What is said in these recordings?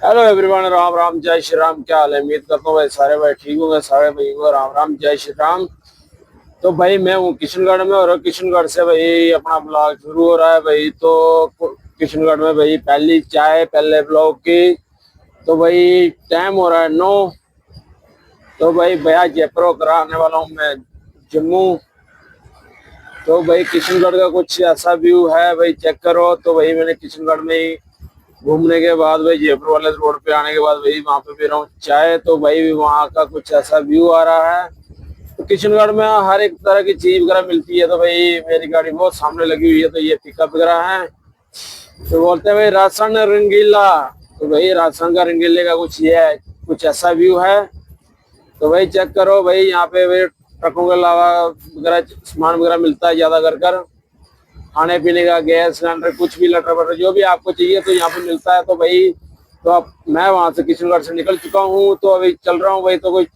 Hello everyone, Ram Ram, जय श्री राम। क्या हाल है? उम्मीद करता हूँ भाई सारे भाई ठीक होंगे। सारे भाई को राम राम, जय श्री राम। तो भाई मैं हूँ किशनगढ़ में, और किशनगढ़ से भाई अपना ब्लॉग शुरू हो रहा है भाई। तो किशनगढ़ में भाई पहली चाय पहले ब्लॉग की। तो भाई टाइम हो रहा है 9। तो भाई भैया जयपुर कराने वाला हूँ मैं जम्मू। तो भाई किशनगढ़ का कुछ ऐसा व्यू है भाई, चेक करो। तो भाई मैंने किशनगढ़ में ही घूमने के बाद भाई जयपुर वाले रोड पे आने के बाद भाई वहां पे पी रहा हूँ चाय। तो भाई वहाँ का कुछ ऐसा व्यू आ रहा है। तो किशनगढ़ में हर एक तरह की चीज वगैरह मिलती है। तो भाई मेरी गाड़ी बहुत सामने लगी हुई है, तो ये पिकअप वगैरह है। तो बोलते हैं भाई राशन रंगीला। तो भाई राशन का रंगीले का कुछ ये है, कुछ ऐसा व्यू है। तो भाई चेक करो भाई, यहाँ पे भाई ट्रकों के अलावा वगैरह सामान वगैरह मिलता है ज्यादा कर खाने पीने का, गैस सिलेंडर, कुछ भी लटर बटर जो भी आपको चाहिए तो यहाँ पे मिलता है। तो भाई तो अब मैं वहां से किशनगढ़ से निकल चुका हूँ, तो अभी चल रहा हूँ भाई। तो कुछ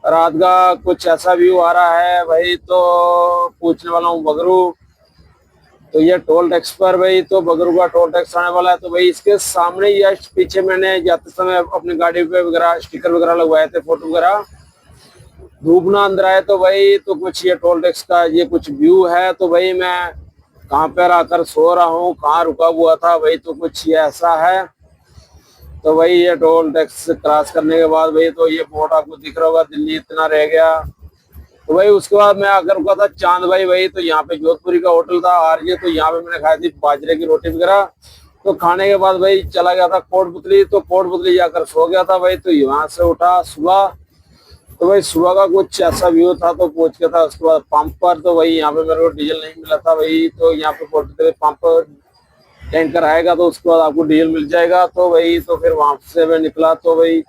रात का कुछ ऐसा व्यू आ रहा है भाई। तो पूछने वाला हूँ बगरू। तो ये टोल टैक्स पर भाई, तो बगरू का टोल टैक्स आने वाला है। तो भाई इसके सामने जस्ट पीछे मैंने जाते समय अपनी गाड़ी पे वगैरह स्टिकर वगैरह लगवाए थे, फोटो वगैरह। धूप ना अंदर आए तो भाई, तो कुछ ये टोल टैक्स का ये कुछ व्यू है। तो भाई मैं कहाँ पर आकर सो रहा हूँ, कहाँ रुका हुआ था भाई, तो कुछ ये ऐसा है। तो भाई ये टोल टैक्स क्रॉस करने के बाद भाई, तो ये बोर्ड आपको दिख रहा होगा, दिल्ली इतना रह गया। तो भाई उसके बाद मैं आकर रुका था चांद भाई। तो यहाँ पे जोधपुरी का होटल था आरजे। तो यहाँ पे मैंने खाई थी बाजरे की रोटी वगैरह। तो खाने के बाद भाई चला गया था कोटपुतली। तो कोटपुतली जाकर सो गया था भाई। तो यहाँ से उठा सुबह। तो भाई सुबह का कुछ ऐसा व्यू था। तो पहुंच गया था उसके बाद पंप पर। तो भाई यहाँ पे मेरे को डीजल नहीं मिला था भाई। तो यहाँ पे कोटपुतली पंप टैंकर आएगा तो उसके बाद आपको डीजल मिल जाएगा। तो भाई तो फिर वहां से मैं निकला। तो भाई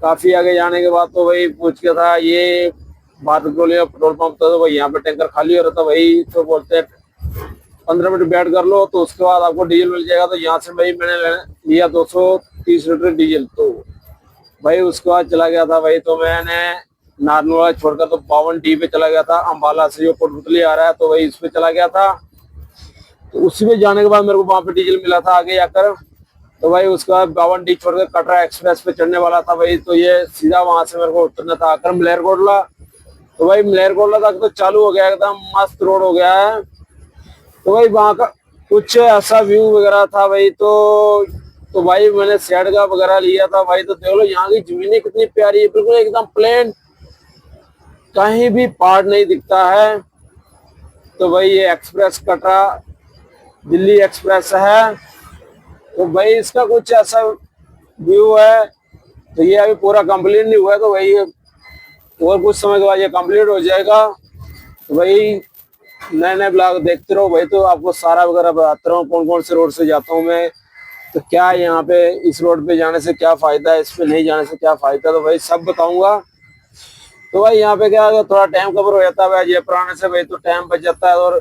काफी आगे जाने के बाद तो भाई पूछ गया था ये भारत पेट्रोल पंप था। तो भाई यहाँ पे टैंकर खाली हो रहा था भाई। तो बोलते हैं 15 मिनट बैठ कर लो तो उसके बाद आपको डीजल मिल जाएगा। तो यहाँ से भाई मैंने लिया 230 लीटर डीजल। तो भाई उसके बाद चला गया था भाई। तो मैंने नारनौला छोड़कर तो 52D पे चला गया था। अम्बाला से जो कोटपुतली आ रहा है तो भाई इस पे चला गया था। तो उसी में जाने के बाद मेरे को वहां पे डीजल मिला था आगे जाकर। तो भाई उसके बाद 52D छोड़कर कटरा एक्सप्रेस पे चढ़ने वाला था भाई। तो ये सीधा वहां से मेरे को उतरना था आकर मलेरकोटला। तो भाई मलेरकोटला तक तो चालू हो गया, एकदम मस्त रोड हो गया है। तो भाई वहां का कुछ ऐसा व्यू वगैरह था भाई। तो भाई मैंने सैड का वगैरह लिया था भाई। तो देख लो यहाँ की जमीनें कितनी प्यारी है, बिल्कुल एकदम प्लेन, कहीं भी पहाड़ नहीं दिखता है। तो भाई ये एक्सप्रेस कटरा दिल्ली एक्सप्रेस है। तो भाई इसका कुछ ऐसा व्यू है। तो ये अभी पूरा कंप्लीट नहीं हुआ है। तो भाई और कुछ समय के बाद ये कंप्लीट हो जाएगा। तो भाई नए नए ब्लॉग देखते रहो भाई। तो आपको सारा वगैरह बताता रहा हूँ कौन कौन से रोड से जाता हूँ मैं। तो क्या यहाँ पे इस रोड पे जाने से क्या फायदा है, इस पे नहीं जाने से क्या फायदा, तो भाई सब बताऊंगा। तो भाई यहाँ पे क्या है, थोड़ा टाइम कवर हो जाता है भाई जयपुर आने से भाई। तो टाइम बच जाता है। और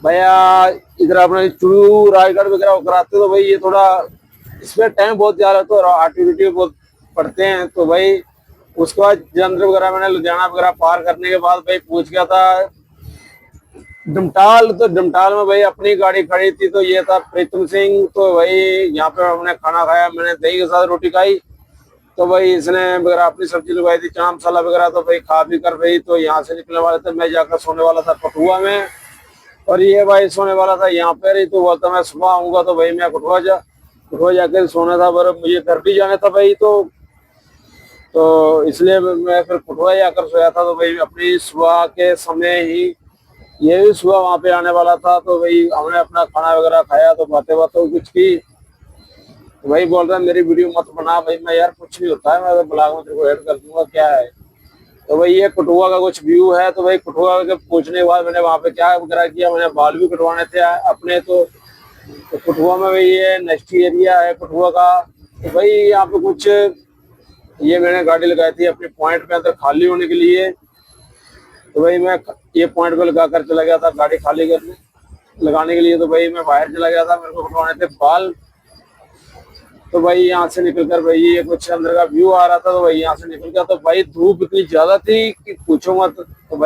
भैया इधर अपने चुरू रायगढ़ वगैरह कराते तो भाई ये थोड़ा इसमें टाइम बहुत ज्यादा, तो एक्टिविटी बहुत पड़ते हैं। तो भाई उसके बाद जलंधर वगैरह मैंने लुधियाना वगैरह पार करने के बाद भाई पूछ गया था डमटाल। तो डमटाल में भाई अपनी गाड़ी खड़ी थी। तो ये था प्रीतम सिंह। तो भाई यहाँ पे हमने खाना खाया, मैंने दही के साथ रोटी खाई। तो भाई इसने वगैरह अपनी सब्जी लगाई थी, चना मसाला वगैरह। तो भाई खा पी कर भाई तो यहाँ से निकलने वाले थे। मैं जाकर सोने वाला था कठुआ में, और ये भाई सोने वाला था यहाँ पे ही। तो बोलता मैं सुबह आऊंगा। तो भाई मैं कठुआ जाकर सोना था, पर मुझे घर भी जाना था भाई। तो इसलिए मैं फिर कठुआ जाकर सोया था। तो भाई अपनी सुबह के समय ही ये भी सुबह वहां पे आने वाला था। तो भाई हमने अपना खाना वगैरह खाया, तो बातें कुछ की। तो भाई बोल रहा है मेरी वीडियो मत बना भाई। मैं यार कुछ नहीं होता है, मैं तो ब्लॉग में तेरे को ऐड कर दूंगा, क्या है। तो भाई ये कठुआ का कुछ व्यू है। तो भाई कठुआ के पूछने के बाद मैंने वहां पे क्या वगैरह किया, मैंने बाल भी कटवाने थे अपने। तो कठुआ में भाई ये नेक्स्ट एरिया है कठुआ का। तो भाई यहाँ पे कुछ ये मैंने गाड़ी लगाई थी अपने पॉइंट पे अंदर खाली होने के लिए। तो भाई मैं ये पॉइंट पे लगा कर चला गया था गाड़ी खाली करने लगाने के लिए। तो भाई मैं बाहर चला गया था, मेरे को कटवाने थे बाल। तो भाई यहाँ से निकलकर भाई ये कुछ अंदर का व्यू आ रहा था। तो भाई यहाँ से निकल गया। तो भाई धूप इतनी ज्यादा थी कि पूछो मत। तो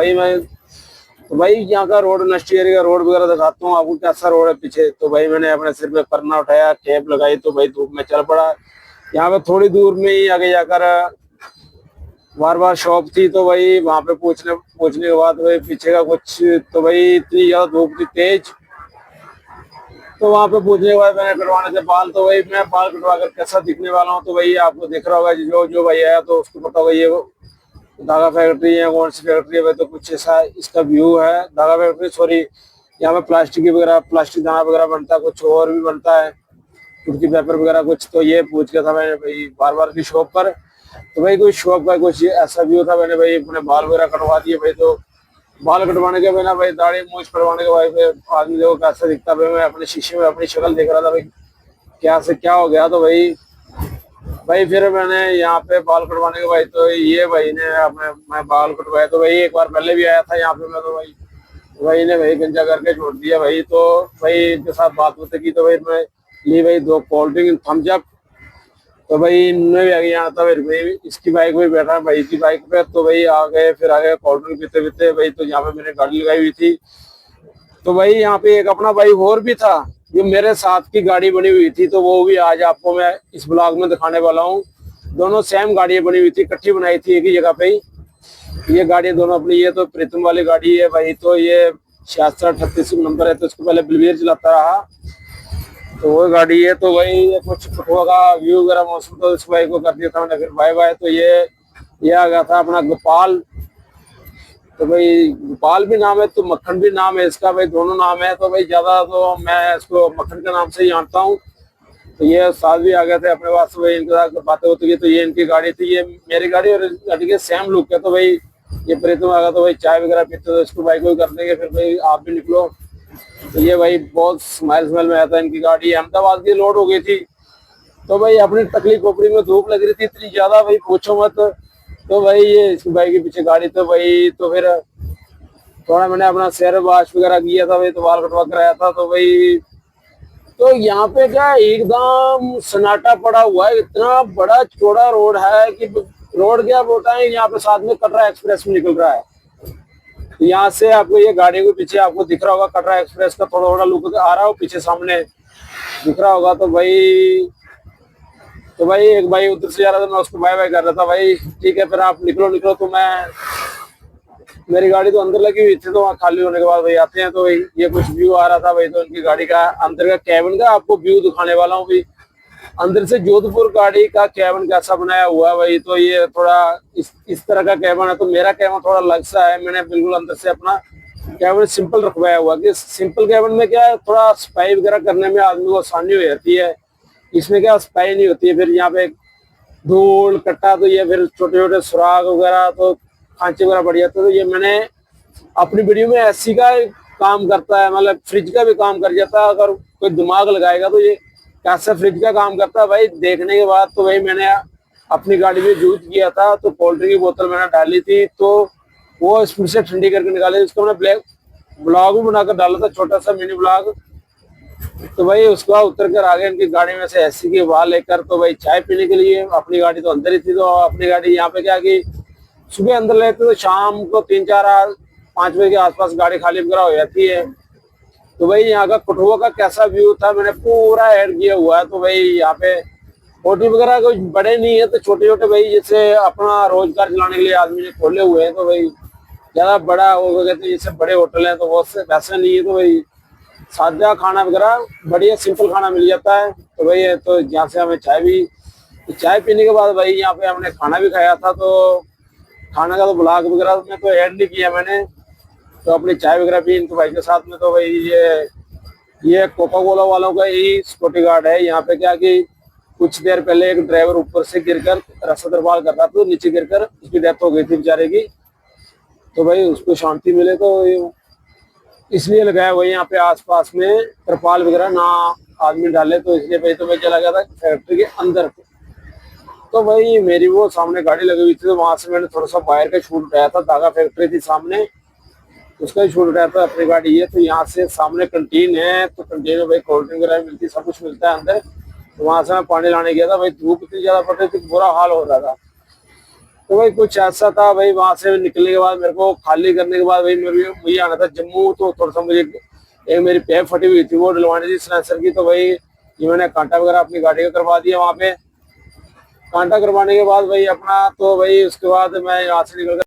भाई यहाँ का रोड नेक्स्ट एरिया का रोड वगैरह दिखाता हूँ आपको कैसा रोड है पीछे। तो भाई मैंने अपने सिर पे परना उठाया, कैप लगाई। तो भाई धूप में चल पड़ा। यहाँ पे थोड़ी दूर में ही आगे जाकर बार बार शॉप थी, तो भाई वहां पे पहुंचने के बाद भाई पीछे का कुछ, तो भाई इतनी ज्यादा धूप थी तेज, तो वहां पे पूछने के बाद मैंने कटवाने थे बाल। तो भाई मैं बाल कटवा कर कैसा दिखने वाला हूँ, तो भाई आपको दिख रहा होगा, जो जो भाई आया तो उसको पता होगा ये धागा फैक्ट्री है, कौन सी फैक्ट्री है भाई। तो कुछ ऐसा इसका व्यू है, धागा फैक्ट्री, सॉरी, यहाँ पे प्लास्टिक वगैरह, प्लास्टिक दाना वगैरह बनता है, कुछ और भी बनता है, कुर्ती पेपर वगैरह कुछ। तो ये पूछ के था मैंने भाई बार बार की शॉप पर। तो भाई कोई शॉप का कुछ ऐसा व्यू था, मैंने भाई अपने बाल वगैरह कटवा दिए भाई। तो बाल कटवाने के बिना भाई, दाढ़ी मूछ कटवाने के भाई आदमी देखो कैसा दिखता भाई। मैं अपने शीशे में अपनी शक्ल देख रहा था भाई, क्या से क्या हो गया। तो भाई फिर मैंने यहाँ पे बाल कटवाने के भाई, तो ये भाई ने अपने मैं बाल कटवाया। तो भाई एक बार पहले भी आया था यहाँ पे मैं, तो भाई ने भाई गंजा करके छोड़ दिया भाई। तो भाई इनके साथ बात होते की, तो भाई मैं ली भाई 2 कोल्ड ड्रिंक, थम्स अप। तो भाई इनमें भी आगे यहाँ था भाई, इसकी बाइक में बैठा भाई की बाइक पे। तो भाई आ गए, फिर आ गए कोल्ड ड्रिंक पीते पीते भाई। तो यहाँ पे मैंने गाड़ी लगाई हुई थी, तो भाई यहाँ पे एक अपना भाई और भी था जो मेरे साथ की गाड़ी बनी हुई थी, तो वो भी आज आपको मैं इस ब्लॉग में दिखाने वाला हूँ। दोनों सेम गाड़ियां बनी हुई थी, इकट्ठी बनाई थी एक ही जगह पे ही। ये गाड़ियां दोनों अपनी, ये तो प्रीतम वाली गाड़ी है भाई, तो ये 6638 नंबर है। तो इसको पहले बिलवीर चलाता रहा, तो वो गाड़ी है। तो भाई ये कुछ कठुआ का व्यू वगैरह मौसम, तो इस भाई को कर दिया था मैंने फिर बाय बाय। तो ये आ गया था अपना गोपाल। तो भाई गोपाल भी नाम है तो मक्खन भी नाम है इसका भाई, दोनों नाम है। तो भाई ज्यादा तो मैं इसको मक्खन के नाम से ही जानता हूँ। तो ये साथ भी आ गए थे अपने पास, भाई इनके साथ बातें होती थी। तो ये इनकी गाड़ी थी, ये मेरी गाड़ी, और इस गाड़ी के सेम लुक है। तो भाई ये प्रीतम आ गया, तो भाई चाय वगैरह पीते तो इसको भाई को कर देंगे, फिर भाई आप भी निकलो। तो ये भाई बहुत स्माइल स्माइल में आता है। इनकी गाड़ी अहमदाबाद की लोड हो गई थी, तो भाई अपनी टकली खोपड़ी में धूप लग रही थी इतनी ज्यादा भाई, पूछो मत। तो भाई ये इसकी बाइक के पीछे गाड़ी, तो भाई तो फिर थोड़ा मैंने अपना सैर वाश वगैरह किया था भाई, तो बाल कटवा कर आया था। तो भाई तो यहाँ पे क्या एकदम सन्नाटा पड़ा हुआ है, इतना बड़ा चौड़ा रोड है कि रोड क्या बोलता है, यहाँ पे साथ में कटरा एक्सप्रेस भी निकल रहा है। तो यहाँ से आपको ये गाड़ी के पीछे आपको दिख रहा होगा, कटरा एक्सप्रेस का थोड़ा थोड़ा लुक आ रहा हो पीछे सामने दिख रहा होगा। तो भाई एक भाई उधर से जा रहा था, मैं उसको बाय बाय कर रहा था भाई, ठीक है फिर आप निकलो निकलो। तो मैं, मेरी गाड़ी तो अंदर लगी हुई थी, तो वहाँ खाली होने के बाद भाई आते हैं। तो भाई ये कुछ व्यू आ रहा था भाई, तो इनकी गाड़ी का अंदर का कैबिन का आपको व्यू दिखाने वाला हूँ भाई, अंदर से जोधपुर गाड़ी का कैबिन कैसा बनाया हुआ है भाई। तो ये थोड़ा इस तरह का कैबिन है, तो मेरा कैबिन थोड़ा अलग सा है। मैंने बिल्कुल अंदर से अपना कैबिन सिंपल रखवाया हुआ, कि सिंपल कैबिन में क्या है, थोड़ा सफाई वगैरह करने में आदमी को आसानी हो जाती है। इसमें क्या सफाई नहीं होती है, फिर यहाँ पे धूल कट्टा, तो ये फिर छोटे छोटे सुराग वगैरह, तो खांचे वगैरह बढ़ जाते। तो ये मैंने अपनी वीडियो में एसी का काम करता है, मतलब फ्रिज का भी काम कर जाता है। अगर कोई दिमाग लगाएगा तो ये कैसे फ्रिज का काम करता है भाई, देखने के बाद तो भाई मैंने अपनी गाड़ी में यूज किया था। तो कोल्ड ड्रिंक की बोतल मैंने डाली थी, तो वो स्पीड से ठंडी करके निकाली, उसको मैंने ब्लैक ब्लॉग भी बनाकर डाला था, छोटा सा मिनी ब्लॉग। तो भाई उसके बाद उतर कर आगे इनकी गाड़ी में से एसी की हवा लेकर, तो भाई चाय पीने के लिए, अपनी गाड़ी तो अंदर ही थी, तो अपनी गाड़ी यहाँ पे क्या कि सुबह अंदर लेते तो शाम को 3-4-5 बजे के आसपास गाड़ी खाली वगैरह हो जाती है। तो भाई यहाँ का कठुआ का कैसा व्यू था मैंने पूरा ऐड किया हुआ है। तो भाई यहाँ पे होटल वगैरह कुछ बड़े नहीं है, तो छोटे छोटे भाई जैसे अपना रोजगार चलाने के लिए आदमी ने खोले हुए हैं। तो भाई ज्यादा बड़ा वो कहते हैं जैसे बड़े होटल है, तो वो वैसा नहीं है। तो भाई सादा खाना वगैरह बढ़िया सिंपल खाना मिल जाता है। तो भाई तो यहाँ से हमें चाय पीने के बाद भाई यहाँ पे हमने खाना भी खाया था। तो खाना का तो ब्लॉग वगैरह में तो ऐड नहीं किया मैंने, तो अपनी चाय वगैरह पी इनके भाई के साथ में। तो भाई ये कोका कोला वालों का ही सिक्योरिटी गार्ड है। यहाँ पे क्या कि कुछ देर पहले एक ड्राइवर ऊपर से गिरकर रास्ता दरबार कर रहा था, तो नीचे गिरकर उसकी डेथ हो गई थी बेचारे की। तो भाई उसको शांति मिले, तो इसलिए लगाया हुआ यहाँ पे आसपास में तिरपाल वगैरह ना आदमी डाले, तो इसलिए भाई तो मैं चला गया था फैक्ट्री के अंदर। तो भाई मेरी वो सामने गाड़ी लगी हुई थी, तो वहां से मैंने थोड़ा सा बाहर का शूट उठाया था, धागा फैक्ट्री थी सामने, उसका ही शूट उठाया था। अपनी गाड़ी है, तो यहाँ से सामने कंटीन है, तो कंटीन में भाई कोल्ड ड्रिंक वगैरह मिलती है, सब कुछ मिलता है अंदर। तो वहां से मैं पानी लाने गया था भाई, धूप इतनी ज्यादा पड़ रही थी, बुरा हाल हो रहा था। तो भाई कुछ ऐसा था भाई, वहां से निकलने के बाद मेरे को खाली करने के बाद भाई मुझे आना था जम्मू। तो थोड़ा सा मुझे एक मेरी पैप फटी हुई थी, वो डलवानी थी सिलेंसर की। तो भाई ये मैंने कांटा वगैरह अपनी गाड़ी का करवा दिया वहां पे। कांटा करवाने के बाद भाई अपना तो भाई उसके बाद मैं यहाँ से निकल